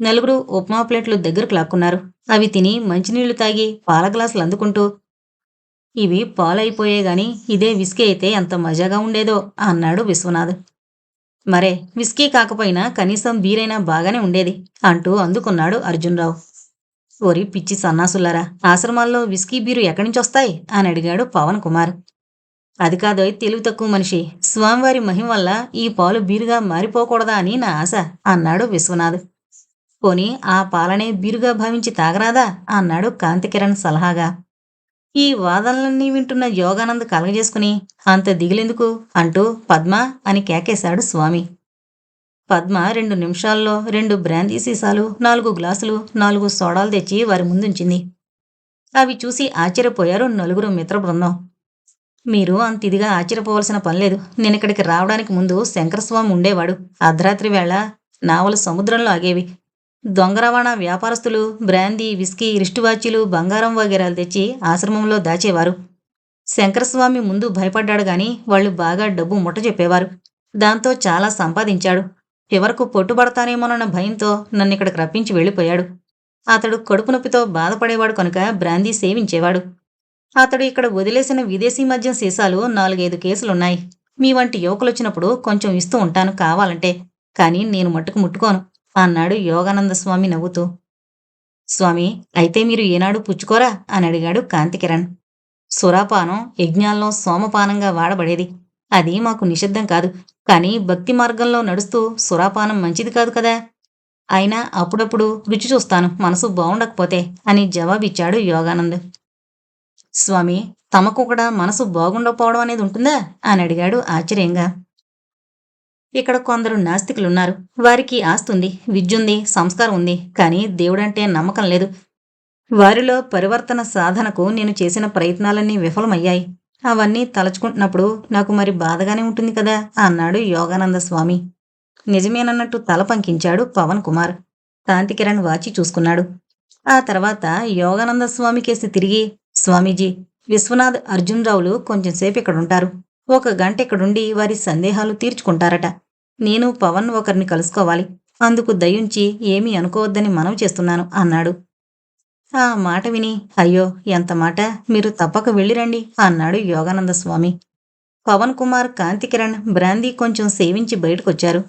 నలుగురు ఉప్మా ప్లేట్లు దగ్గరకు లాక్కున్నారు. అవి తిని మంచినీళ్లు తాగి పాల గ్లాసులు అందుకుంటూ, ఇవి పాలైపోయే గాని ఇదే విస్కీ అయితే ఎంత మజాగా ఉండేదో అన్నాడు విశ్వనాథ్. మరే, విస్కీ కాకపోయినా కనీసం బీరైనా బాగానే ఉండేది అంటూ అందుకున్నాడు అర్జున్రావు. ఓరి పిచ్చి సన్నాసులారా, ఆశ్రమాల్లో విస్కీ బీరు ఎక్కడినుంచొస్తాయి అని అడిగాడు పవన్ కుమార్. అది కాదోయ్ తెలివి తక్కువ మనిషి, స్వామివారి మహిమ వల్ల ఈ పాలు బీరుగా మారిపోకూడదా అని నా ఆశ అన్నాడు విశ్వనాథ్. పోనీ ఆ పాలనే బీరుగా భావించి తాగరాదా అన్నాడు కాంతికిరణ్ సలహాగా. ఈ వాదనలన్నీ వింటున్న యోగానంద్ కలగజేసుకుని, అంత దిగులెందుకు అంటూ పద్మ అని కేకేశాడు స్వామి. పద్మ 2 నిమిషాల్లో 2 బ్రాందీ సీసాలు, 4 గ్లాసులు, 4 సోడాలు తెచ్చి వారి ముందుంచింది. అవి చూసి ఆశ్చర్యపోయారు నలుగురు మిత్ర బృందం. మీరు అంత ఇదిగా ఆశ్చర్యపోవలసిన పనిలేదు. నేనిక్కడికి రావడానికి ముందు శంకరస్వామి ఉండేవాడు. అర్ధరాత్రి వేళ నావలు సముద్రంలో ఆగేవి. దొంగ రవాణా వ్యాపారస్తులు బ్రాందీ, విస్కీ, రిస్టువాచీలు, బంగారం వగేరాలు తెచ్చి ఆశ్రమంలో దాచేవారు. శంకరస్వామి ముందు భయపడ్డాడు గాని వాళ్ళు బాగా డబ్బు ముట్ట చెప్పేవారు. దాంతో చాలా సంపాదించాడు. చివరకు పొట్టుబడతానేమోనన్న భయంతో నన్నిక్కడికి రప్పించి వెళ్ళిపోయాడు. అతడు కడుపు నొప్పితో బాధపడేవాడు కనుక బ్రాందీ సేవించేవాడు. అతడు ఇక్కడ వదిలేసిన విదేశీ మద్యం సీసాలు 4-5 కేసులున్నాయి. మీ వంటి యువకులొచ్చినప్పుడు కొంచెం ఇస్తూ ఉంటాను కావాలంటే, కానీ నేను మట్టుకు ముట్టుకోను అన్నాడు యోగానంద స్వామి నవ్వుతూ. స్వామి, అయితే మీరు ఏనాడు పుచ్చుకోరా అని అడిగాడు కాంతికిరణ్. సురాపానం యజ్ఞాల్లో సోమపానంగా వాడబడేది. అది మాకు నిషిద్ధం కాదు. కానీ భక్తి మార్గంలో నడుస్తూ సురాపానం మంచిది కాదు కదా. అయినా అప్పుడప్పుడు రుచి చూస్తాను మనసు బాగుండకపోతే అని జవాబిచ్చాడు యోగానంద్. స్వామి, తమకు కూడా మనసు బాగుండకపోవడం అనేది ఉంటుందా అని అడిగాడు ఆశ్చర్యంగా. ఇక్కడ కొందరు నాస్తికులున్నారు. వారికి ఆస్తుంది, విద్యుంది, సంస్కారం ఉంది, కానీ దేవుడంటే నమ్మకం లేదు. వారిలో పరివర్తన సాధనకు నేను చేసిన ప్రయత్నాలన్నీ విఫలమయ్యాయి. అవన్నీ తలచుకుంటున్నప్పుడు నాకు మరి బాధగానే ఉంటుంది కదా అన్నాడు యోగానంద స్వామి. నిజమేనన్నట్టు తల పంకించాడు పవన్ కుమార్. కాంతికిరణ్ వాచి చూసుకున్నాడు. ఆ తర్వాత యోగానంద స్వామి కేసి తిరిగి, స్వామీజీ, విశ్వనాథ్, అర్జున్ రావులు కొంచెంసేపు ఇక్కడుంటారు. 1 గంట ఇక్కడుండి వారి సందేహాలు తీర్చుకుంటారట. నేను పవన్ ఒకరిని కలుసుకోవాలి. అందుకు దయుంచి ఏమీ అనుకోవద్దని మనవి చేస్తున్నాను అన్నాడు. ఆ మాట విని, అయ్యో ఎంత మాట, మీరు తప్పక వెళ్ళిరండి అన్నాడు యోగానంద స్వామి. పవన్ కుమార్, కాంతికిరణ్ బ్రాందీ కొంచెం సేవించి బయటకొచ్చారు.